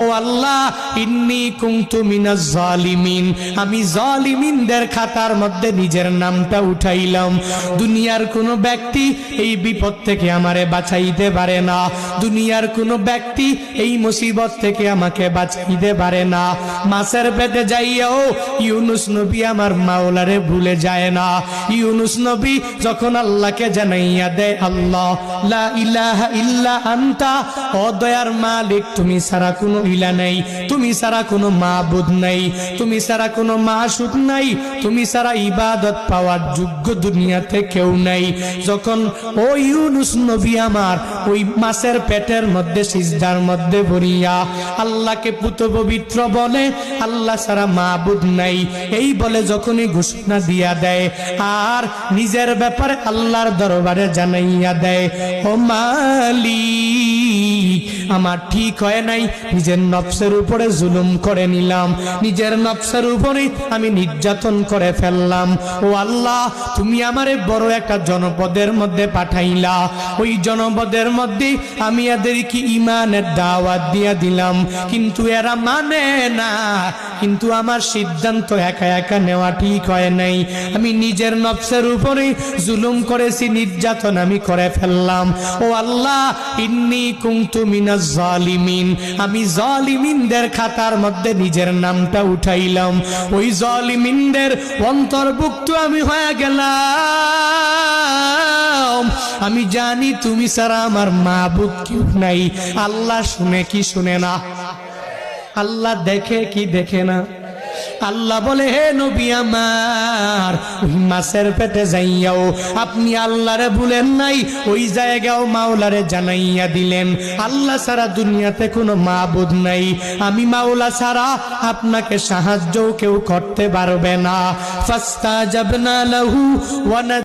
ও আল্লাহ, ইন্নী কুনতু মিনাজ জালিমিন, আমি জালিমিনদের খাতার মধ্যে নিজের নামটা উঠাইলাম। দুনিয়ার কোনো ব্যক্তি এই বিপদ থেকে আমারে বাঁচাইতে পারে না, দুনিয়ার কোনো ব্যক্তি এই মুসিবত থেকে আমাকে বাঁচাইতে পারে না। মাছের পেটে যাইয়াও ইউনুস নবী আমার মাওলারে ভুলে যায় না। ইউনুস নবী যখন আল্লাহকে জানাইয়া দেয়, আল্লাহ লা ইলাহা ইল্লা আনতা, ও দয়ার মালিক তুমি ছাড়া কোনো ইলা নাই, তুমি ছাড়া কোনো মাবুদ নাই, তুমি ছাড়া কোনো মাসুক নাই, তুমি ছাড়া ইবাদত পাওয়ার যোগ্য দুনিয়াতে কেউ নাই। যখন ওই ইউনুস নবী আমার ওই মাছের পেটের মধ্যে সিজদার মধ্যে পড়িয়া আল্লাহকে পুত পবিত্র বলে, আল্লাহ ছাড়া মাবুদ নাই এই বলে যখনই ঘোষণা দিয়া দেয় আর নিজের ব্যাপারে আল্লাহর দরবারে জানাইয়া দেয়, ও মালিক আমার ঠিক হয় নাই, নিজের নফসের উপরে জুলুম করে নিলাম, নিজের নফসের উপরে আমি নির্যাতন করে ফেললাম। ও আল্লাহ, তুমি আমারে বড় একটা জনপদের মধ্যে পাঠাইলা, ওই জনপদের মধ্যে আমি এদেরকে ঈমানের দাওয়াত দিয়া দিলাম, কিন্তু এরা মানে না। কিন্তু আমার সিদ্ধান্ত একা একা নেওয়া ঠিক হয় নাই, আমি নিজের নফসের উপরে জুলুম করেছি, নির্যাতন আমি করে ফেললাম। ও আল্লাহ, ইন্নী কুনতু মিনাজ জালিমিন, আমি জালিমিনদের খাতার মধ্যে নিজের নামটা উঠাইলাম, ওই জালিমিনদের অন্তর্ভুক্ত আমি হয়ে গেলাম। আমি জানি তুমি ছাড়া আমার মাবুদ কেউ নাই। আল্লাহ শুনে কি শুনে না? আল্লাহ দেখে কি দেখে না? আল্লাহ বলে, হে নবী আমার, ওই মাছের পেটে যাইয়াও আপনি আল্লাহরে ভুলেন নাই, ওই জায়গাও মাওলারে জানাইয়া দিলেন আল্লাহ ছাড়া দুনিয়াতে কোনো মাবুদ নাই, আমি মাওলা ছাড়া আপনাকে সাহায্য কেউ করতে পারবে না। ফাস্তাজাবনা লাহু ওয়া